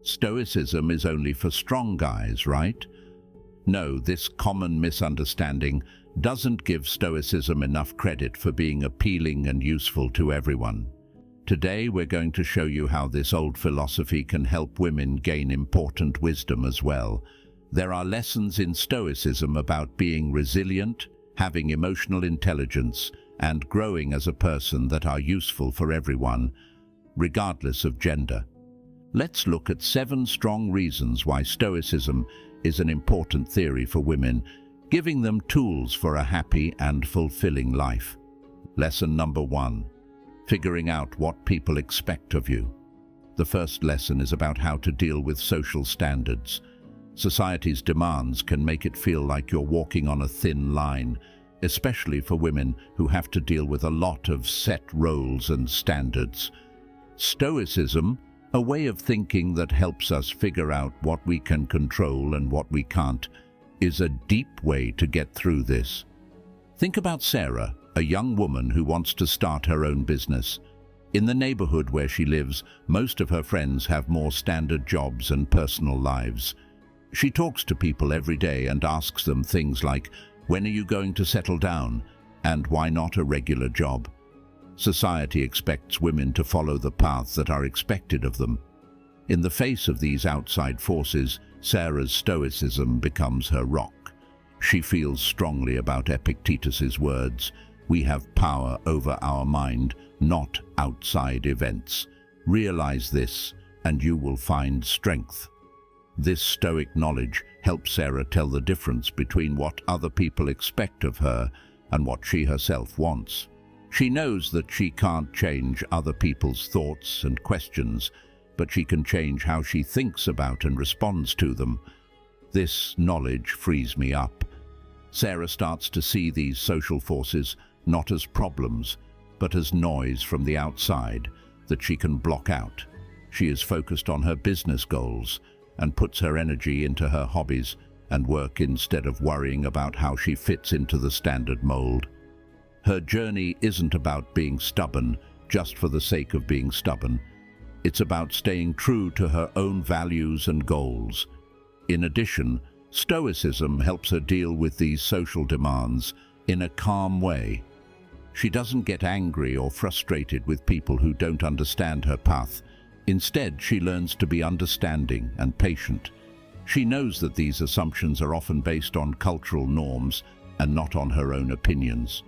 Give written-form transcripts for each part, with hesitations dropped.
Stoicism is only for strong guys, right? No, this common misunderstanding doesn't give Stoicism enough credit for being appealing and useful to everyone. Today we're going to show you how this old philosophy can help women gain important wisdom as well. There are lessons in Stoicism about being resilient, having emotional intelligence, and growing as a person that are useful for everyone, regardless of gender. Let's look at 7 strong reasons why Stoicism is an important theory for women, giving them tools for a happy and fulfilling life. Lesson number 1. Figuring out what people expect of you. The first lesson is about how to deal with social standards. Society's demands can make it feel like you're walking on a thin line, especially for women who have to deal with a lot of set roles and standards. Stoicism, a way of thinking that helps us figure out what we can control and what we can't, is a deep way to get through this. Think about Sarah, a young woman who wants to start her own business. In the neighborhood where she lives, most of her friends have more standard jobs and personal lives. She talks to people every day and asks them things like, "When are you going to settle down?" and "Why not a regular job?" Society expects women to follow the paths that are expected of them. In the face of these outside forces, Sarah's Stoicism becomes her rock. She feels strongly about Epictetus's words, "We have power over our mind, not outside events. Realize this, and you will find strength." This Stoic knowledge helps Sarah tell the difference between what other people expect of her and what she herself wants. She knows that she can't change other people's thoughts and questions, but she can change how she thinks about and responds to them. This knowledge frees me up. Sarah starts to see these social forces not as problems, but as noise from the outside that she can block out. She is focused on her business goals and puts her energy into her hobbies and work instead of worrying about how she fits into the standard mold. Her journey isn't about being stubborn just for the sake of being stubborn. It's about staying true to her own values and goals. In addition, Stoicism helps her deal with these social demands in a calm way. She doesn't get angry or frustrated with people who don't understand her path. Instead, she learns to be understanding and patient. She knows that these assumptions are often based on cultural norms and not on her own opinions.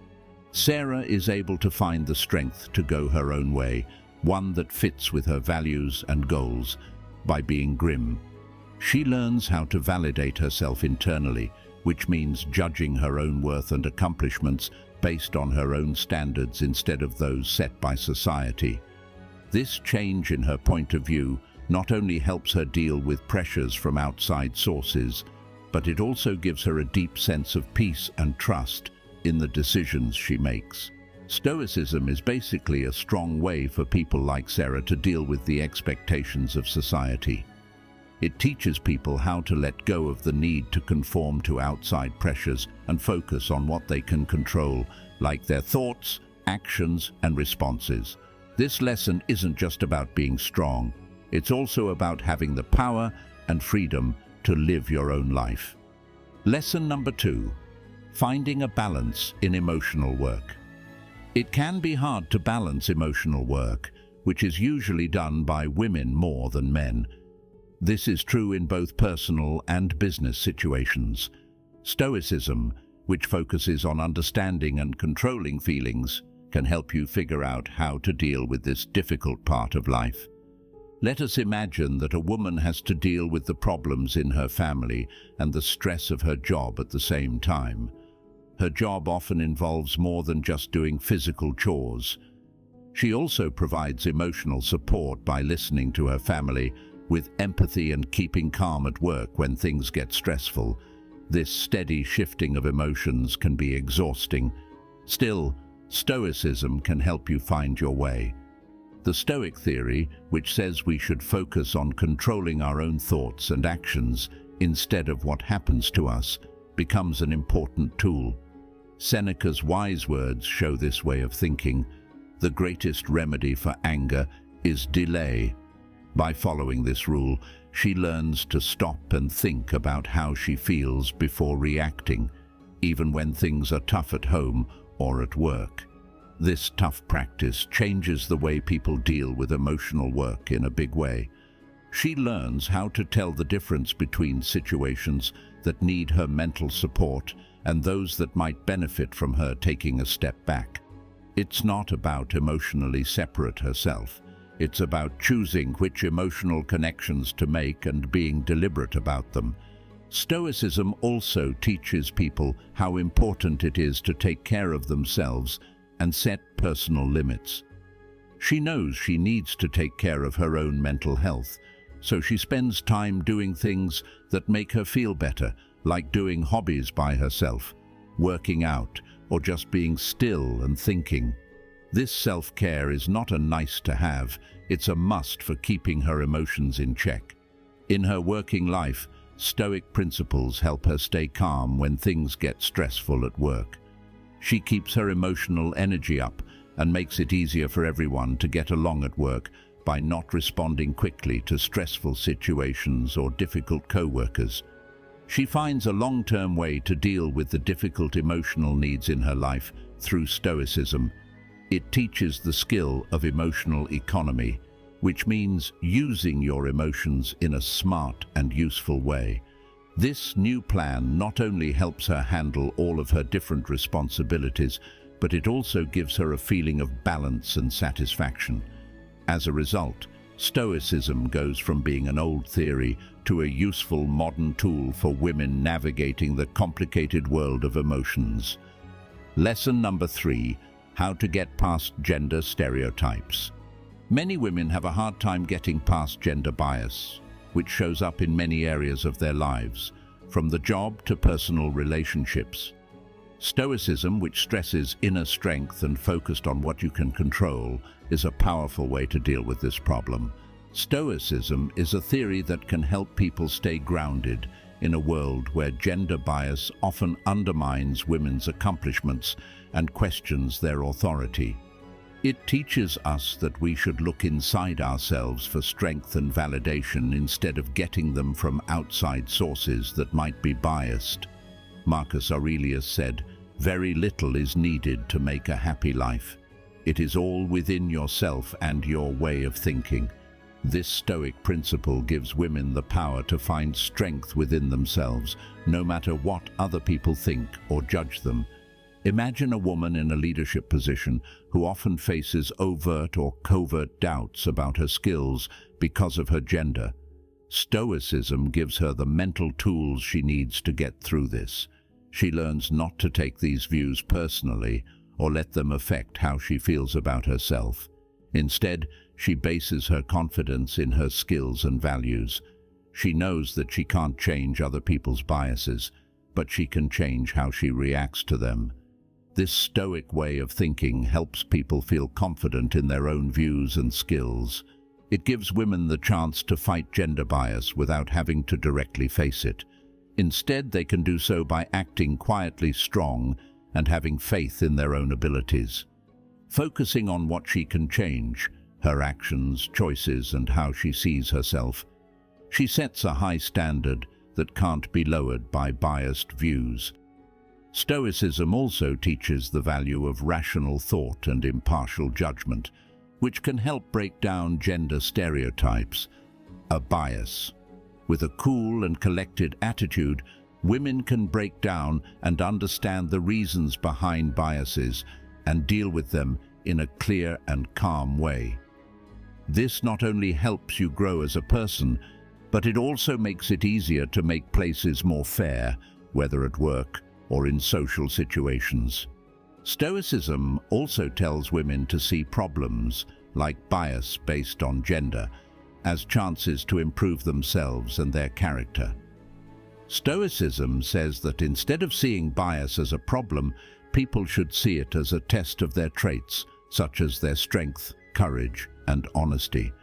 Sarah is able to find the strength to go her own way, one that fits with her values and goals, by being grim. She learns how to validate herself internally, which means judging her own worth and accomplishments based on her own standards instead of those set by society. This change in her point of view not only helps her deal with pressures from outside sources, but it also gives her a deep sense of peace and trust in the decisions she makes. Stoicism is basically a strong way for people like Sarah to deal with the expectations of society. It teaches people how to let go of the need to conform to outside pressures and focus on what they can control, like their thoughts, actions, and responses. This lesson isn't just about being strong. It's also about having the power and freedom to live your own life. Lesson number 2. Finding a balance in emotional work. It can be hard to balance emotional work, which is usually done by women more than men. This is true in both personal and business situations. Stoicism, which focuses on understanding and controlling feelings, can help you figure out how to deal with this difficult part of life. Let us imagine that a woman has to deal with the problems in her family and the stress of her job at the same time. Her job often involves more than just doing physical chores. She also provides emotional support by listening to her family with empathy and keeping calm at work when things get stressful. This steady shifting of emotions can be exhausting. Still, Stoicism can help you find your way. The Stoic theory, which says we should focus on controlling our own thoughts and actions instead of what happens to us, becomes an important tool. Seneca's wise words show this way of thinking. The greatest remedy for anger is delay. By following this rule, She learns to stop and think about how she feels before reacting, even when things are tough at home or at work. This tough practice changes the way people deal with emotional work in a big way. She learns how to tell the difference between situations that need her mental support and those that might benefit from her taking a step back. It's not about emotionally separate herself. It's about choosing which emotional connections to make and being deliberate about them. Stoicism also teaches people how important it is to take care of themselves and set personal limits. She knows she needs to take care of her own mental health, so she spends time doing things that make her feel better, like doing hobbies by herself, working out, or just being still and thinking. This self-care is not a nice to have, it's a must for keeping her emotions in check. In her working life, Stoic principles help her stay calm when things get stressful at work. She keeps her emotional energy up and makes it easier for everyone to get along at work by not responding quickly to stressful situations or difficult co-workers. She finds a long-term way to deal with the difficult emotional needs in her life through Stoicism. It teaches the skill of emotional economy, which means using your emotions in a smart and useful way. This new plan not only helps her handle all of her different responsibilities, but it also gives her a feeling of balance and satisfaction. As a result, Stoicism goes from being an old theory to a useful modern tool for women navigating the complicated world of emotions. Lesson number 3: how to get past gender stereotypes. Many women have a hard time getting past gender bias, which shows up in many areas of their lives, from the job to personal relationships. Stoicism, which stresses inner strength and focused on what you can control, is a powerful way to deal with this problem. Stoicism is a theory that can help people stay grounded in a world where gender bias often undermines women's accomplishments and questions their authority. It teaches us that we should look inside ourselves for strength and validation instead of getting them from outside sources that might be biased. Marcus Aurelius said, "Very little is needed to make a happy life. It is all within yourself and your way of thinking." This Stoic principle gives women the power to find strength within themselves, no matter what other people think or judge them. Imagine a woman in a leadership position who often faces overt or covert doubts about her skills because of her gender. Stoicism gives her the mental tools she needs to get through this. She learns not to take these views personally or let them affect how she feels about herself. Instead, she bases her confidence in her skills and values. She knows that she can't change other people's biases, but she can change how she reacts to them. This Stoic way of thinking helps people feel confident in their own views and skills. It gives women the chance to fight gender bias without having to directly face it. Instead, they can do so by acting quietly strong and having faith in their own abilities. Focusing on what she can change, her actions, choices, and how she sees herself, she sets a high standard that can't be lowered by biased views. Stoicism also teaches the value of rational thought and impartial judgment, which can help break down gender stereotypes, a bias. With a cool and collected attitude, women can break down and understand the reasons behind biases and deal with them in a clear and calm way. This not only helps you grow as a person, but it also makes it easier to make places more fair, whether at work or in social situations. Stoicism also tells women to see problems, like bias based on gender, as chances to improve themselves and their character. Stoicism says that instead of seeing bias as a problem, people should see it as a test of their traits, such as their strength, courage, and honesty.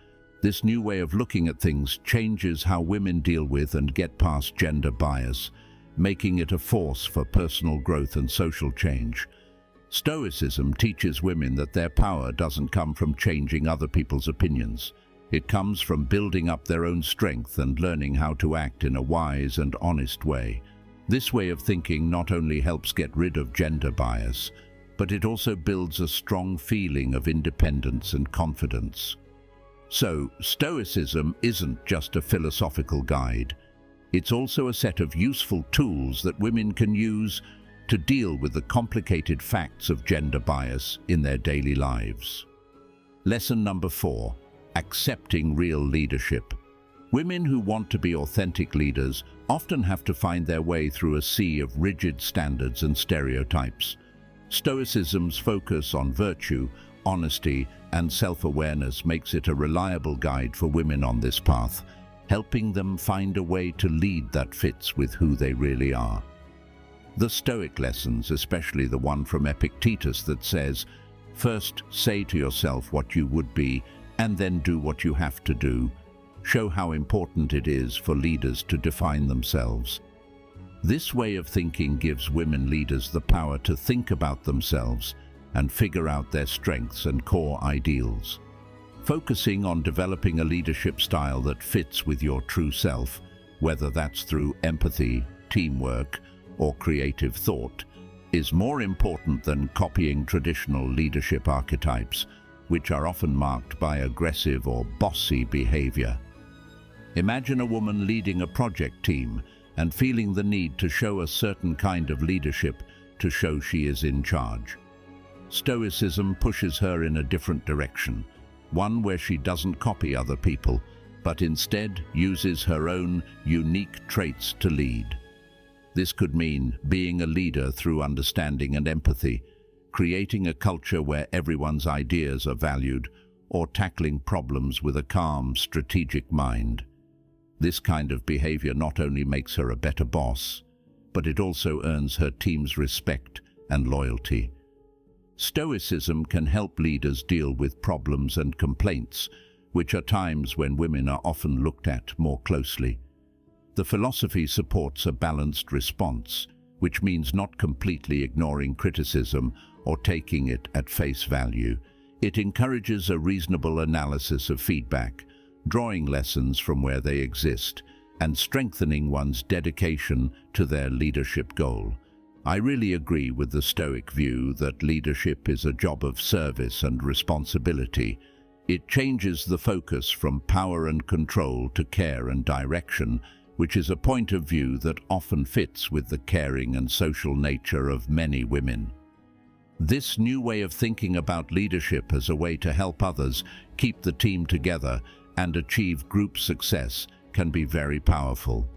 This new way of looking at things changes how women deal with and get past gender bias, making it a force for personal growth and social change. Stoicism teaches women that their power doesn't come from changing other people's opinions. It comes from building up their own strength and learning how to act in a wise and honest way. This way of thinking not only helps get rid of gender bias, but it also builds a strong feeling of independence and confidence. So, Stoicism isn't just a philosophical guide. It's also a set of useful tools that women can use to deal with the complicated facts of gender bias in their daily lives. Lesson number 4. Accepting real leadership. Women who want to be authentic leaders often have to find their way through a sea of rigid standards and stereotypes. Stoicism's focus on virtue, honesty, and self-awareness makes it a reliable guide for women on this path, helping them find a way to lead that fits with who they really are. The Stoic lessons, especially the one from Epictetus that says, "First say to yourself what you would be, and then do what you have to do," show how important it is for leaders to define themselves. This way of thinking gives women leaders the power to think about themselves and figure out their strengths and core ideals. Focusing on developing a leadership style that fits with your true self, whether that's through empathy, teamwork, or creative thought, is more important than copying traditional leadership archetypes, which are often marked by aggressive or bossy behavior. Imagine a woman leading a project team and feeling the need to show a certain kind of leadership to show she is in charge. Stoicism pushes her in a different direction, one where she doesn't copy other people, but instead uses her own unique traits to lead. This could mean being a leader through understanding and empathy, creating a culture where everyone's ideas are valued, or tackling problems with a calm, strategic mind. This kind of behavior not only makes her a better boss, but it also earns her team's respect and loyalty. Stoicism can help leaders deal with problems and complaints, which are times when women are often looked at more closely. The philosophy supports a balanced response, which means not completely ignoring criticism or taking it at face value. It encourages a reasonable analysis of feedback, drawing lessons from where they exist, and strengthening one's dedication to their leadership goal. I really agree with the Stoic view that leadership is a job of service and responsibility. It changes the focus from power and control to care and direction, which is a point of view that often fits with the caring and social nature of many women. This new way of thinking about leadership as a way to help others, keep the team together, and achieve group success can be very powerful.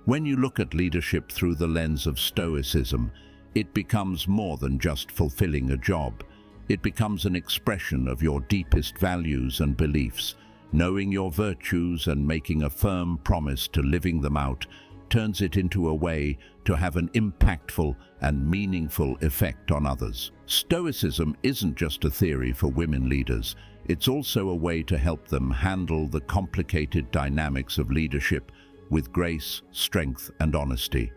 When you look at leadership through the lens of Stoicism, it becomes more than just fulfilling a job. It becomes an expression of your deepest values and beliefs. Knowing your virtues and making a firm promise to living them out turns it into a way to have an impactful and meaningful effect on others. Stoicism isn't just a theory for women leaders. It's also a way to help them handle the complicated dynamics of leadership with grace, strength, and honesty.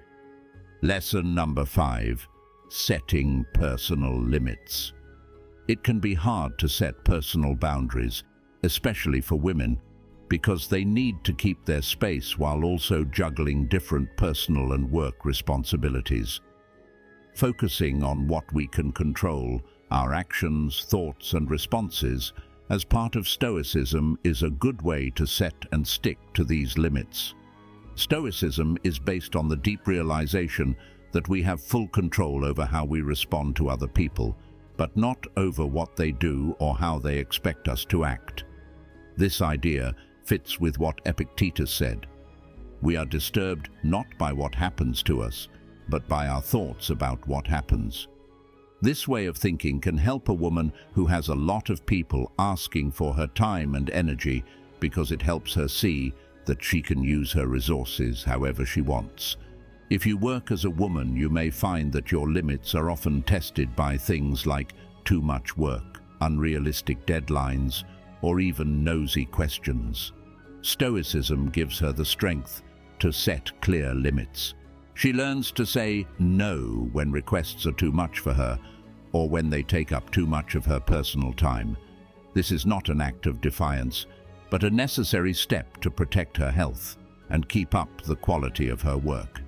Lesson number 5. Setting personal limits. It can be hard to set personal boundaries, especially for women, because they need to keep their space while also juggling different personal and work responsibilities. Focusing on what we can control, our actions, thoughts, and responses, as part of Stoicism is a good way to set and stick to these limits. Stoicism is based on the deep realization that we have full control over how we respond to other people, but not over what they do or how they expect us to act. This idea fits with what Epictetus said. We are disturbed not by what happens to us, but by our thoughts about what happens. This way of thinking can help a woman who has a lot of people asking for her time and energy, because it helps her see that she can use her resources however she wants. If you work as a woman, you may find that your limits are often tested by things like too much work, unrealistic deadlines, or even nosy questions. Stoicism gives her the strength to set clear limits. She learns to say no when requests are too much for her, or when they take up too much of her personal time. This is not an act of defiance, but a necessary step to protect her health and keep up the quality of her work.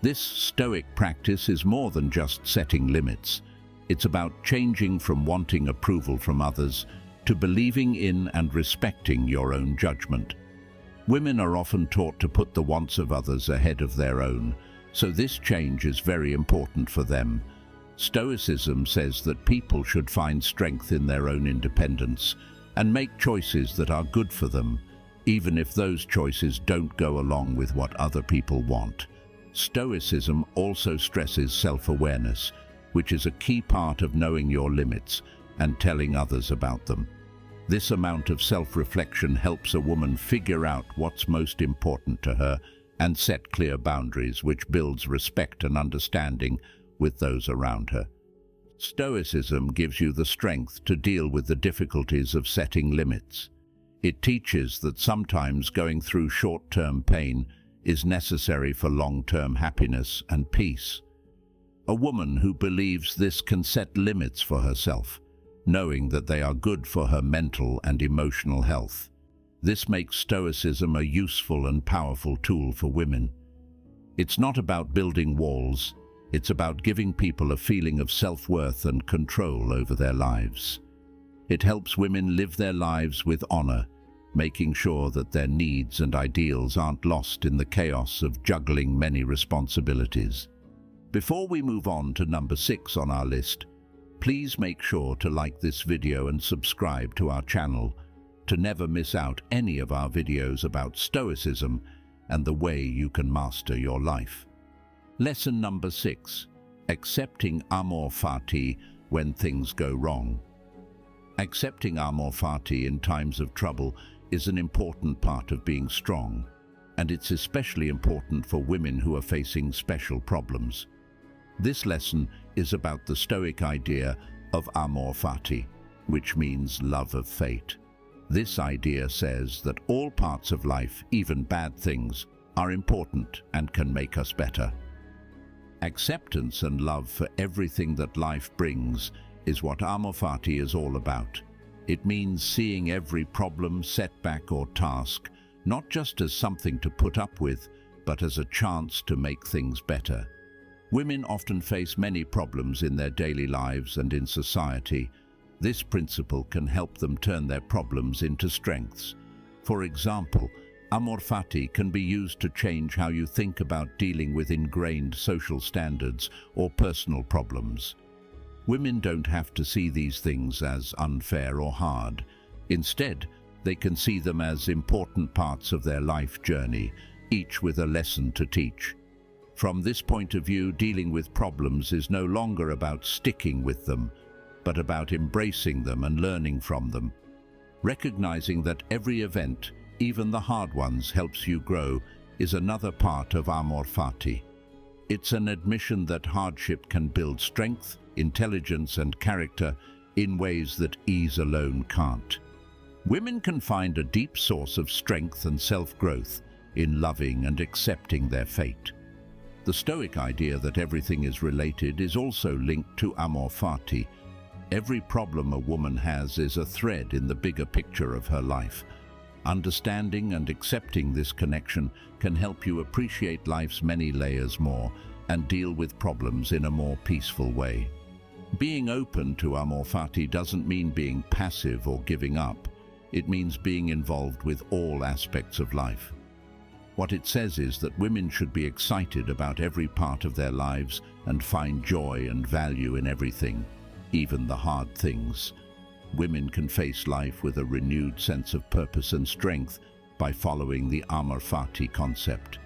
This Stoic practice is more than just setting limits. It's about changing from wanting approval from others to believing in and respecting your own judgment. Women are often taught to put the wants of others ahead of their own, so this change is very important for them. Stoicism says that people should find strength in their own independence and make choices that are good for them, even if those choices don't go along with what other people want. Stoicism also stresses self-awareness, which is a key part of knowing your limits and telling others about them. This amount of self-reflection helps a woman figure out what's most important to her and set clear boundaries, which builds respect and understanding with those around her. Stoicism gives you the strength to deal with the difficulties of setting limits. It teaches that sometimes going through short-term pain is necessary for long-term happiness and peace. A woman who believes this can set limits for herself, knowing that they are good for her mental and emotional health. This makes Stoicism a useful and powerful tool for women. It's not about building walls, it's about giving people a feeling of self-worth and control over their lives. It helps women live their lives with honor, making sure that their needs and ideals aren't lost in the chaos of juggling many responsibilities. Before we move on to number 6 on our list, please make sure to like this video and subscribe to our channel to never miss out any of our videos about Stoicism and the way you can master your life. Lesson number 6, accepting amor fati when things go wrong. Accepting amor fati in times of trouble is an important part of being strong, and it's especially important for women who are facing special problems. This lesson is about the Stoic idea of amor fati, which means love of fate. This idea says that all parts of life, even bad things, are important and can make us better. Acceptance and love for everything that life brings is what amor fati is all about. It means seeing every problem, setback or task not just as something to put up with, but as a chance to make things better. Women often face many problems in their daily lives and in society. This principle can help them turn their problems into strengths. For example, amor fati can be used to change how you think about dealing with ingrained social standards or personal problems. Women don't have to see these things as unfair or hard. Instead, they can see them as important parts of their life journey, each with a lesson to teach. From this point of view, dealing with problems is no longer about sticking with them, but about embracing them and learning from them. Recognizing that every event, even the hard ones, helps you grow is another part of amor fati. It's an admission that hardship can build strength, intelligence and character in ways that ease alone can't. Women can find a deep source of strength and self-growth in loving and accepting their fate. The Stoic idea that everything is related is also linked to amor fati. Every problem a woman has is a thread in the bigger picture of her life. Understanding and accepting this connection can help you appreciate life's many layers more and deal with problems in a more peaceful way. Being open to amor fati doesn't mean being passive or giving up. It means being involved with all aspects of life. What it says is that women should be excited about every part of their lives and find joy and value in everything, even the hard things. Women can face life with a renewed sense of purpose and strength by following the amor fati concept.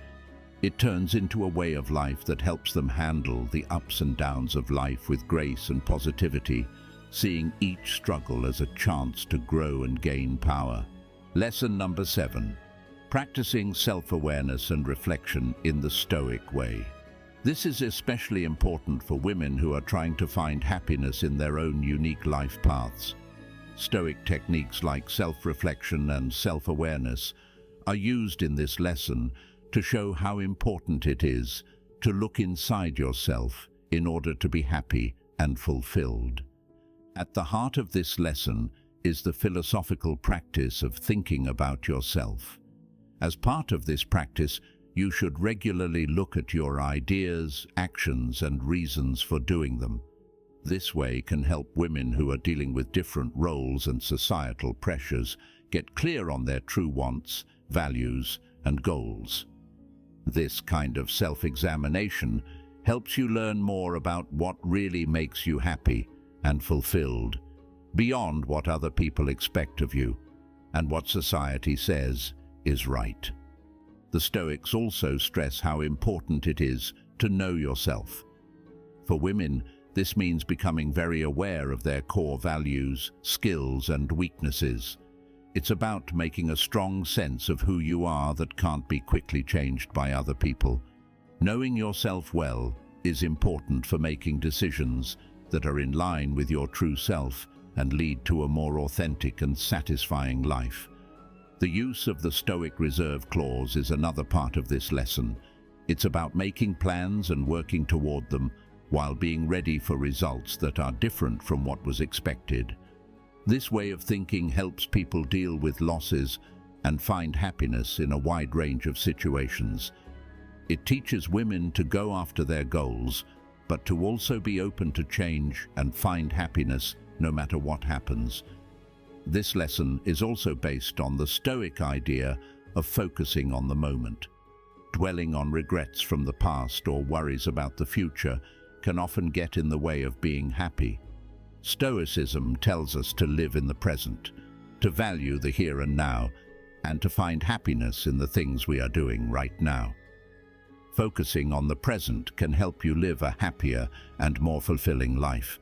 It turns into a way of life that helps them handle the ups and downs of life with grace and positivity, seeing each struggle as a chance to grow and gain power. Lesson number 7. Practicing self-awareness and reflection in the Stoic way. This is especially important for women who are trying to find happiness in their own unique life paths. Stoic techniques like self-reflection and self-awareness are used in this lesson to show how important it is to look inside yourself in order to be happy and fulfilled. At the heart of this lesson is the philosophical practice of thinking about yourself. As part of this practice, you should regularly look at your ideas, actions, and reasons for doing them. This way can help women who are dealing with different roles and societal pressures get clear on their true wants, values, and goals. This kind of self-examination helps you learn more about what really makes you happy and fulfilled, beyond what other people expect of you and what society says is right. The Stoics also stress how important it is to know yourself. For women, this means becoming very aware of their core values, skills, and weaknesses. It's about making a strong sense of who you are that can't be quickly changed by other people. Knowing yourself well is important for making decisions that are in line with your true self and lead to a more authentic and satisfying life. The use of the Stoic reserve clause is another part of this lesson. It's about making plans and working toward them while being ready for results that are different from what was expected. This way of thinking helps people deal with losses and find happiness in a wide range of situations. It teaches women to go after their goals, but to also be open to change and find happiness no matter what happens. This lesson is also based on the Stoic idea of focusing on the moment. Dwelling on regrets from the past or worries about the future can often get in the way of being happy. Stoicism tells us to live in the present, to value the here and now, and to find happiness in the things we are doing right now. Focusing on the present can help you live a happier and more fulfilling life.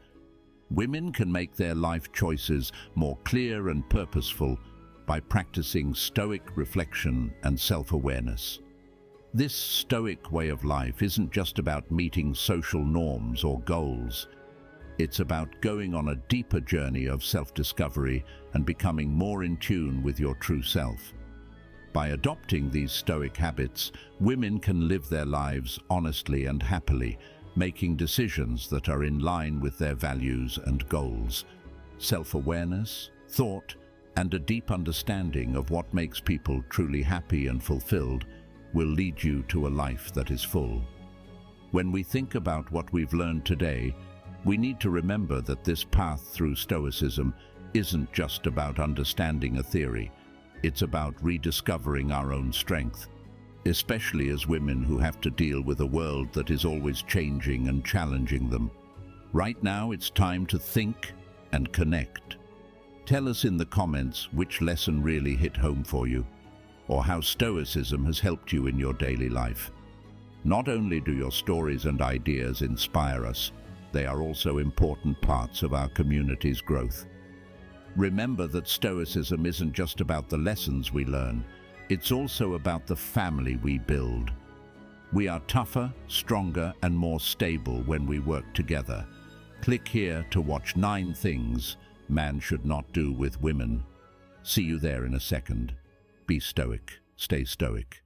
Women can make their life choices more clear and purposeful by practicing Stoic reflection and self-awareness. This Stoic way of life isn't just about meeting social norms or goals. It's about going on a deeper journey of self-discovery and becoming more in tune with your true self. By adopting these Stoic habits, women can live their lives honestly and happily, making decisions that are in line with their values and goals. Self-awareness, thought, and a deep understanding of what makes people truly happy and fulfilled will lead you to a life that is full. When we think about what we've learned today, we need to remember that this path through Stoicism isn't just about understanding a theory. It's about rediscovering our own strength, especially as women who have to deal with a world that is always changing and challenging them. Right now, it's time to think and connect. Tell us in the comments which lesson really hit home for you, or how Stoicism has helped you in your daily life. Not only do your stories and ideas inspire us, they are also important parts of our community's growth. Remember that Stoicism isn't just about the lessons we learn, it's also about the family we build. We are tougher, stronger, and more stable when we work together. Click here to watch 9 things man should not do with women. See you there in a second. Be stoic, stay stoic.